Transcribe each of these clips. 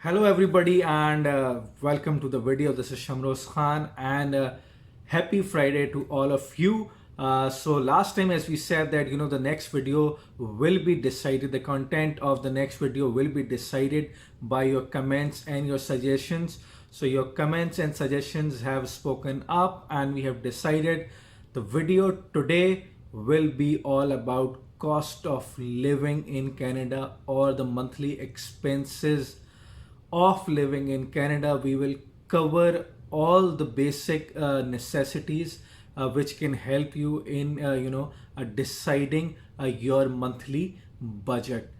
Hello everybody and welcome to the video. This is Shamroz Khan and happy Friday to all of you. So last time as we said that the next video will be decided, the content of the next video will be decided by your comments and your suggestions. So your comments and suggestions have spoken up and we have decided the video today will be all about cost of living in Canada or the monthly expenses of living in Canada. We will cover all the basic necessities which can help you in deciding your monthly budget.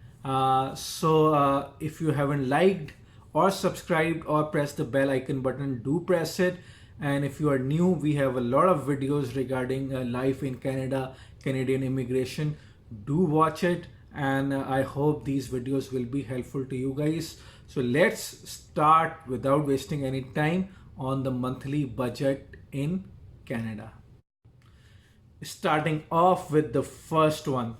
So if you haven't liked or subscribed or press the bell icon button, do press it. And if you are new, we have a lot of videos regarding life in Canada, Canadian immigration. Do watch it, and I hope these videos will be helpful to you guys. So let's start without wasting any time on the monthly budget in Canada. Starting off with the first one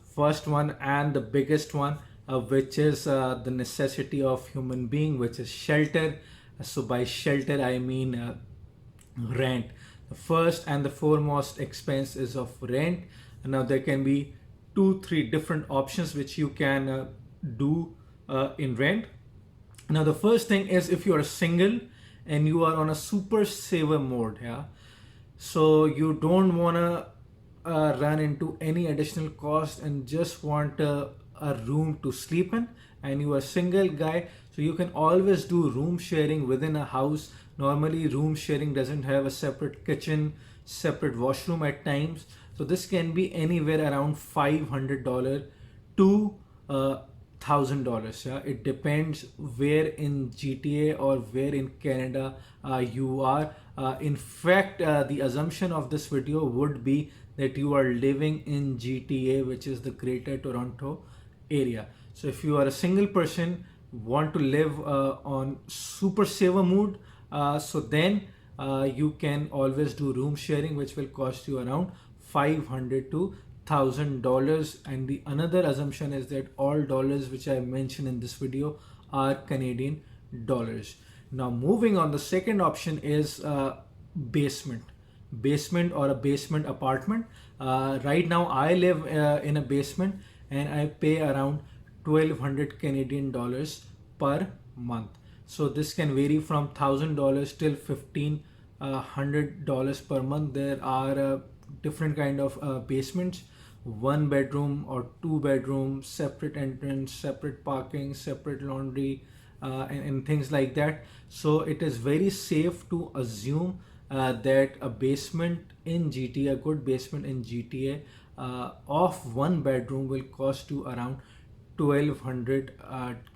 and the biggest one, which is the necessity of human being, which is shelter. So by shelter I mean rent. The first and the foremost expense is of rent. Now there can be 2-3 different options which you can do in rent. Now the first thing is, if you are single and you are on a super saver mode, so you don't want to run into any additional cost and just want a room to sleep in, and you are a single guy, so you can always do room sharing within a house. Normally room sharing doesn't have a separate kitchen, separate washroom at times, so this can be anywhere around $500 to $1,000. It depends where in GTA or where in Canada you are. In fact, the assumption of this video would be that you are living in GTA, which is the Greater Toronto area. So if you are a single person, want to live on super saver mood, so then you can always do room sharing, which will cost you around $500 to $1,000. And the another assumption is that all dollars which I mentioned in this video are Canadian dollars. Now moving on, the second option is basement or a basement apartment. Right now I live in a basement and I pay around 1,200 Canadian dollars per month. So this can vary from $1,000 till $1,500 per month. There are different kind of basements, 1 bedroom or 2 bedroom, separate entrance, separate parking, separate laundry, and things like that. So it is very safe to assume that a basement in GTA, a good basement in GTA of 1 bedroom will cost you around 1,200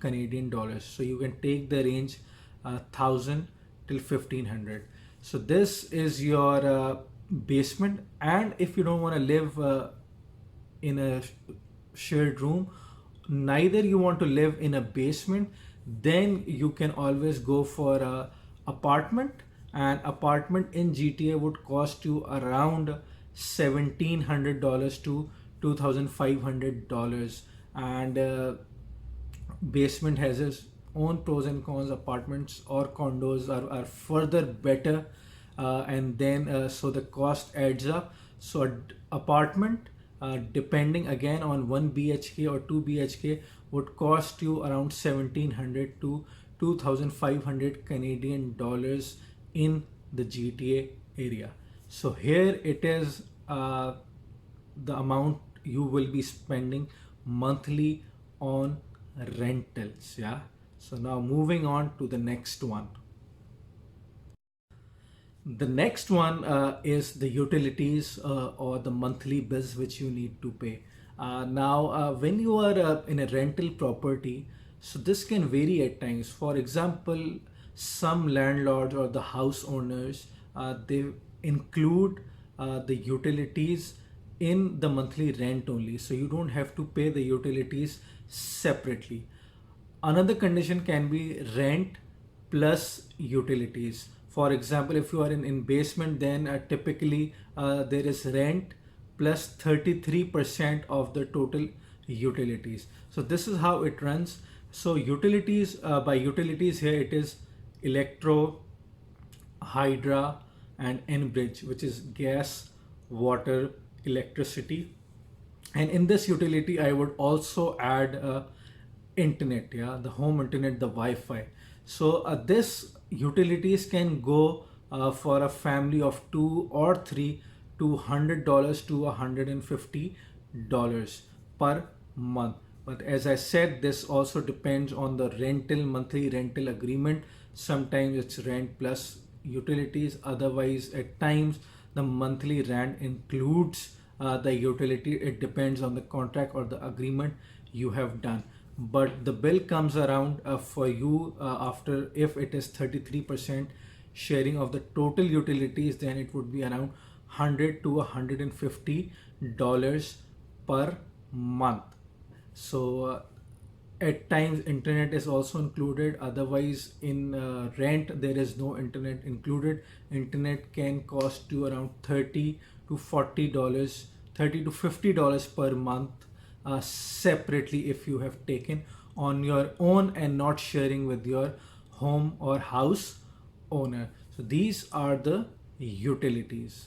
Canadian dollars. So you can take the range 1,000 till 1,500. So this is your basement. And if you don't want to live in a shared room, neither you want to live in a basement, then you can always go for a apartment. An apartment in GTA would cost you around $1,700 to $2,500. And basement has its own pros and cons. Apartments or condos are further better, and then so the cost adds up. So apartment, depending again on 1 BHK or 2 BHK, would cost you around 1,700 to 2,500 Canadian dollars in the GTA area. So here it is the amount you will be spending monthly on rentals. So now moving on to the next one. The next one is the utilities or the monthly bills which you need to pay. Now when you are in a rental property, so this can vary at times. For example, some landlords or the house owners, they include the utilities in the monthly rent only, so you don't have to pay the utilities separately. Another condition can be rent plus utilities. For example, if you are in basement, then typically there is rent plus 33% of the total utilities. So this is how it runs. So utilities, by utilities here it is electro, hydra and enbridge, which is gas, water, electricity. And in this utility I would also add internet, yeah, the home internet, the Wi-Fi. So this utilities can go for a family of two or three to $100 to $150 per month. But as I said, this also depends on the monthly rental agreement. Sometimes it's rent plus utilities, otherwise at times the monthly rent includes the utility. It depends on the contract or the agreement you have done, but the bill comes around for you after, if it is 33% sharing of the total utilities, then it would be around 100 to $150 per month. So at times internet is also included, otherwise in rent there is no internet included. Internet can cost you around 30 to $40, 30 to $50 per month separately if you have taken on your own and not sharing with your home or house owner. So these are the utilities.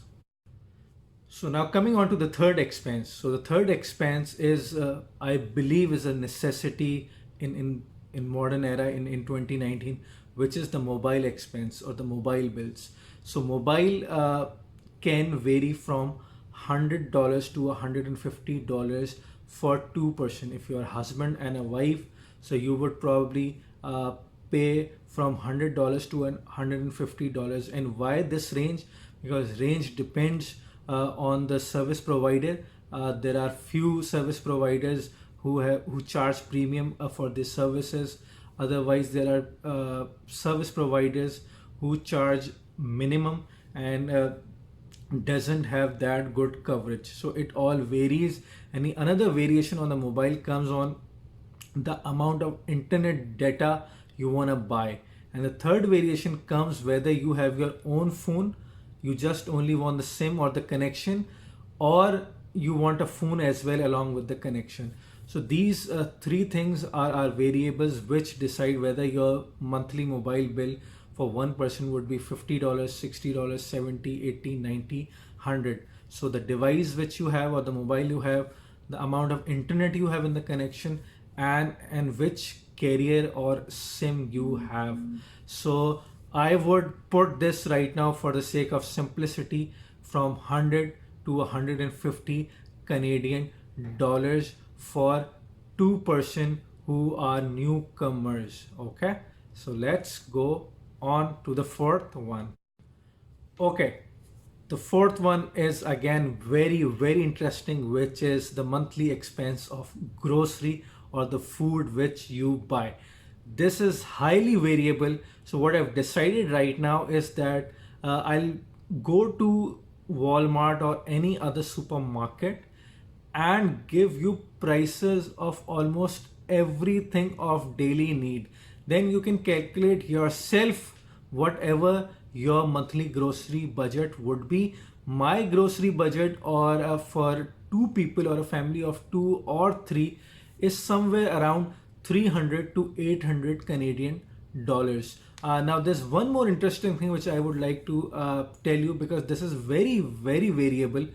So now coming on to the third expense. So the third expense is, I believe, is a necessity in modern era in 2019, which is the mobile expense or the mobile bills. So mobile can vary from $100 to $150 for two-person. If you're a husband and a wife, so you would probably pay from $100 to $150. And why this range? Because range depends on the service provider. There are few service providers who charge premium for these services. Otherwise, there are service providers who charge minimum and doesn't have that good coverage. So it all varies. And another variation on the mobile comes on the amount of internet data you want to buy. And the third variation comes whether you have your own phone, you just only want the SIM or the connection, or you want a phone as well along with the connection. So these three things are variables which decide whether your monthly mobile bill for one person would be $50, $60, $70, $80, $90, $100. So the device which you have or the mobile you have, the amount of internet you have in the connection, and which carrier or SIM you have. So I would put this right now for the sake of simplicity from 100 to 150 Canadian dollars for two-person who are newcomers. Okay, so let's go on to the fourth one. Okay, the fourth one is again very interesting, which is the monthly expense of grocery or the food which you buy. This is highly variable. So what I've decided right now is that I'll go to Walmart or any other supermarket and give you prices of almost everything of daily need. Then you can calculate yourself whatever your monthly grocery budget would be. My grocery budget, or for two people or a family of two or three, is somewhere around 300 to 800 Canadian dollars. Now there's one more interesting thing which I would like to tell you, because this is very variable.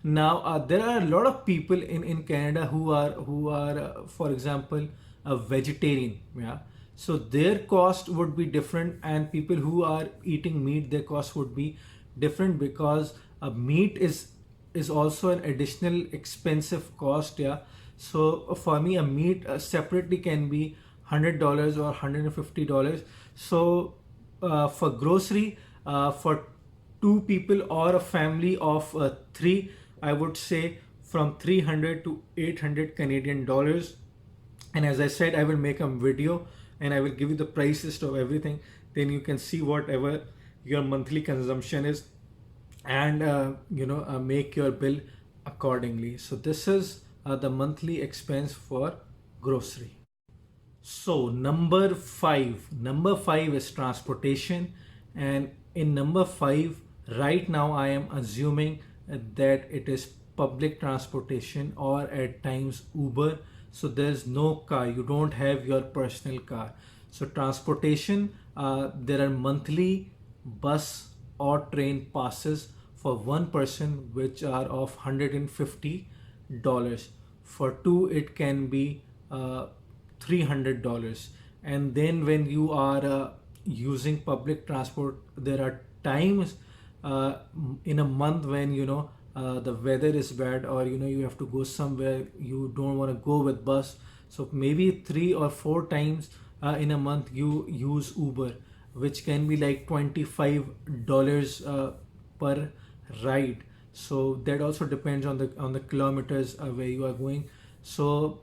Now there are a lot of people in Canada who are for example a vegetarian, yeah. So their cost would be different, and people who are eating meat, their cost would be different, because meat is also an additional expensive cost, yeah. So for me, a meat separately can be $100 or $150. So for grocery, for two people or a family of three, I would say from 300 to 800 Canadian dollars. And as I said, I will make a video and I will give you the price list of everything. Then you can see whatever your monthly consumption is, and make your bill accordingly. So this is the monthly expense for grocery. So number five is transportation, and in number five right now I am assuming that it is public transportation or at times Uber. So there's no car, you don't have your personal car. So transportation, there are monthly bus or train passes for one person which are of $150. For two it can be $300. And then when you are using public transport, there are times in a month when the weather is bad, or you have to go somewhere, you don't want to go with bus. So maybe 3 or 4 times in a month you use Uber, which can be like $25 per ride. So that also depends on the kilometers where you are going. So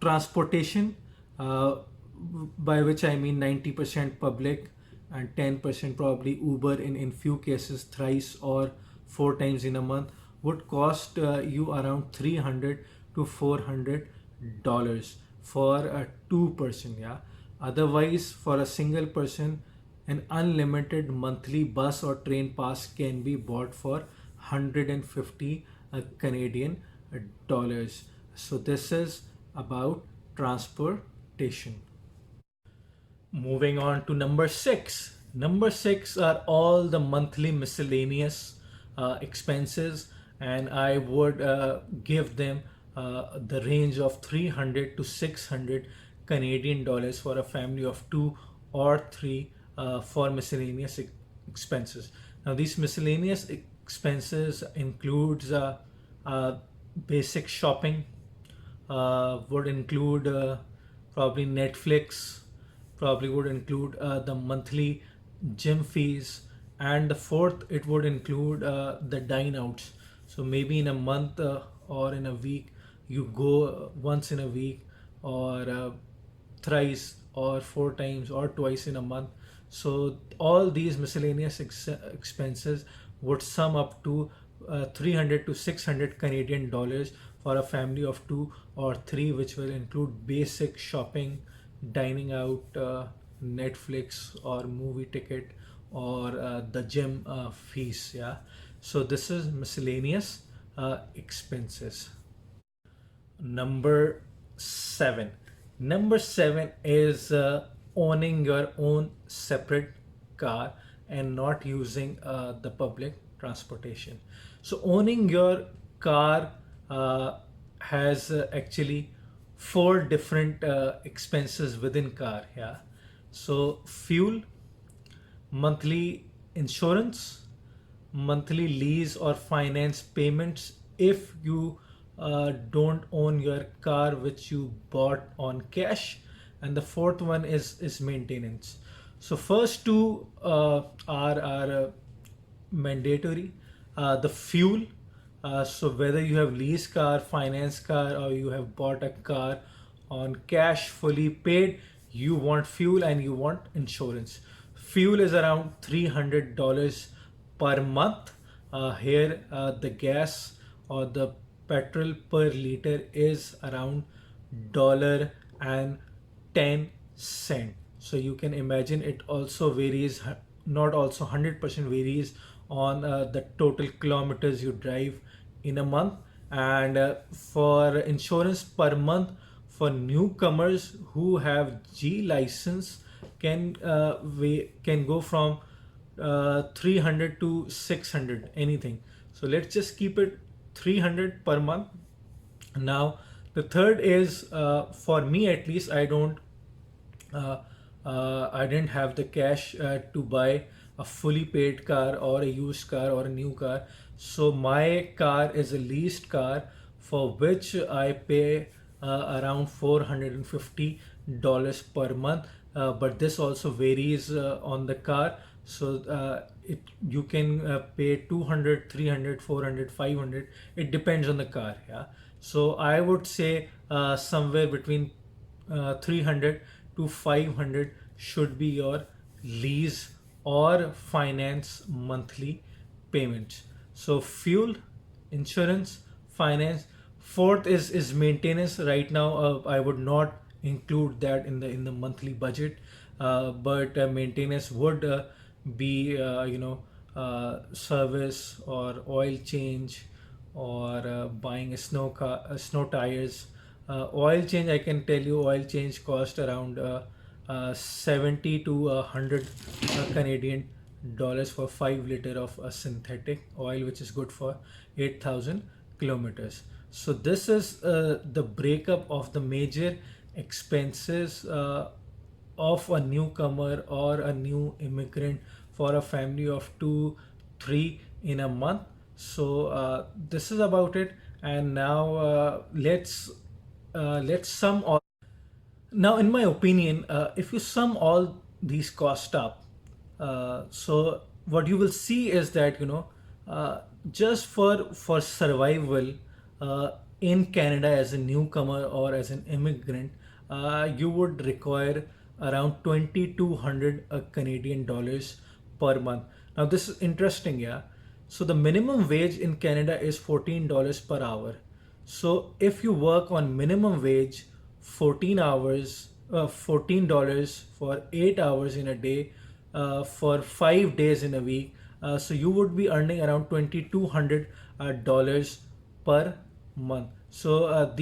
transportation, uh, by which I mean 90% public and 10% probably Uber, in few cases thrice or 4 times in a month, would cost you around $300 to $400 for a two-person. Yeah. Otherwise, for a single person, an unlimited monthly bus or train pass can be bought for 150 Canadian dollars. So this is about transportation. Moving on to number six. Number six are all the monthly miscellaneous expenses, and I would give them the range of 300 to 600 Canadian dollars for a family of two or three for miscellaneous expenses. Now, these miscellaneous expenses includes basic shopping, would include probably Netflix, probably would include the monthly gym fees, and the fourth, it would include the dine outs. So maybe in a month or in a week, you go once in a week, or thrice or 4 times or twice in a month. So all these miscellaneous expenses would sum up to 300 to 600 Canadian dollars for a family of two or three, which will include basic shopping, dining out, Netflix or movie ticket, or the gym fees. Yeah. So this is miscellaneous expenses. Number seven. Number seven is owning your own separate car and not using the public transportation. So owning your car has actually four different expenses within car. Yeah. So fuel, monthly insurance, monthly lease or finance payments if you don't own your car which you bought on cash, and the fourth one is maintenance. So first two are mandatory. The fuel, so whether you have lease car, finance car, or you have bought a car on cash fully paid, you want fuel and you want insurance. Fuel is around $300 per month. Here the gas or the petrol per liter is around $1.10. So you can imagine it also varies, not also 100% varies on the total kilometers you drive in a month. And for insurance per month, for newcomers who have G license, can go from 300 to 600, anything. So let's just keep it 300 per month. Now the third is, for me at least, I didn't have the cash to buy a fully paid car or a used car or a new car. So my car is a leased car for which I pay around $450 per month. But this also varies on the car. So you can pay 200, 300, 400, 500. It depends on the car. Yeah. So I would say somewhere between 300 to 500 should be your lease or finance monthly payments. So fuel, insurance, finance. Fourth is maintenance. Right now, I would not include that in the monthly budget, but maintenance would be service or oil change, or buying a snow tires, Oil change, I can tell you, oil change cost around 70 to 100 Canadian dollars for 5 liter of a synthetic oil, which is good for 8,000 kilometers. So this is the breakup of the major expenses of a newcomer or a new immigrant for a family of two, three in a month. So this is about it. And now let's sum all. Now, in my opinion, if you sum all these costs up, so what you will see is that just for survival in Canada as a newcomer or as an immigrant, you would require around 2,200 Canadian dollars per month. Now, this is interesting, yeah. So the minimum wage in Canada is $14 per hour. So if you work on minimum wage 14 hours, $14 for 8 hours in a day, for 5 days in a week, so you would be earning around $2,200 dollars per month. So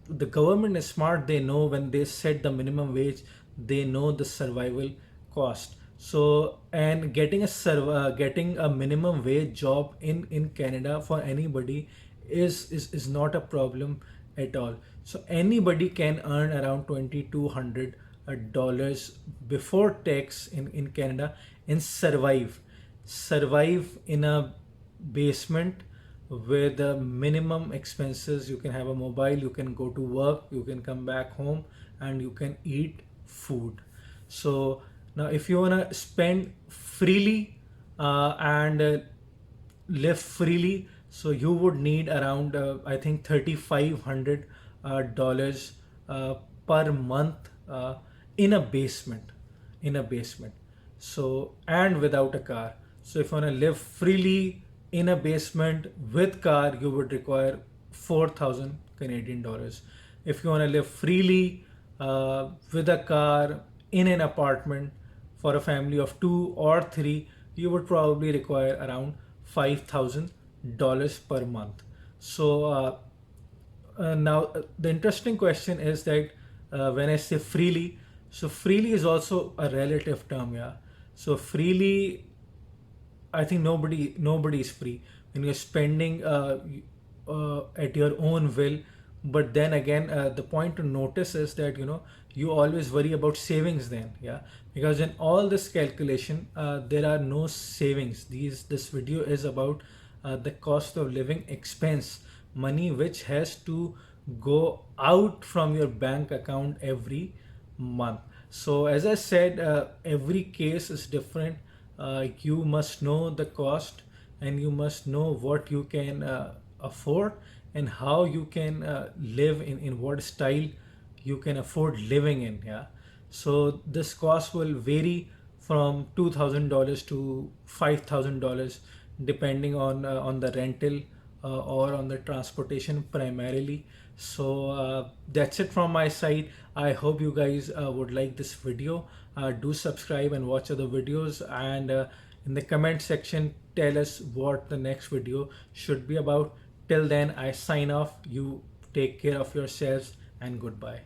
the government is smart. They know when they set the minimum wage, they know the survival cost. So, and getting a minimum wage job in Canada for anybody is not a problem at all. So anybody can earn around $2,200 dollars before tax in Canada and survive in a basement with the minimum expenses. You can have a mobile, you can go to work, you can come back home, and you can eat food. So now if you want to spend freely and live freely, so you would need around I think $3,500 dollars per month in a basement. So, and without a car. So if you want to live freely in a basement with car, you would require 4,000 Canadian dollars. If you want to live freely with a car in an apartment for a family of two or three, you would probably require around $5,000 per month. So now the interesting question is that when I say freely, so freely is also a relative term, yeah. So freely, I think nobody is free when you're spending at your own will. But then again, the point to notice is that you always worry about savings then, yeah, because in all this calculation there are no savings. This video is about the cost of living expense, money which has to go out from your bank account every month. So as I said, every case is different. You must know the cost, and you must know what you can afford, and how you can live in what style you can afford living in, yeah. So this cost will vary from $2,000 to $5,000 depending on the rental or on the transportation primarily. So that's it from my side. I hope you guys would like this video. Do subscribe and watch other videos, and in the comment section tell us what the next video should be about. Till then, I sign off. You take care of yourselves, and goodbye.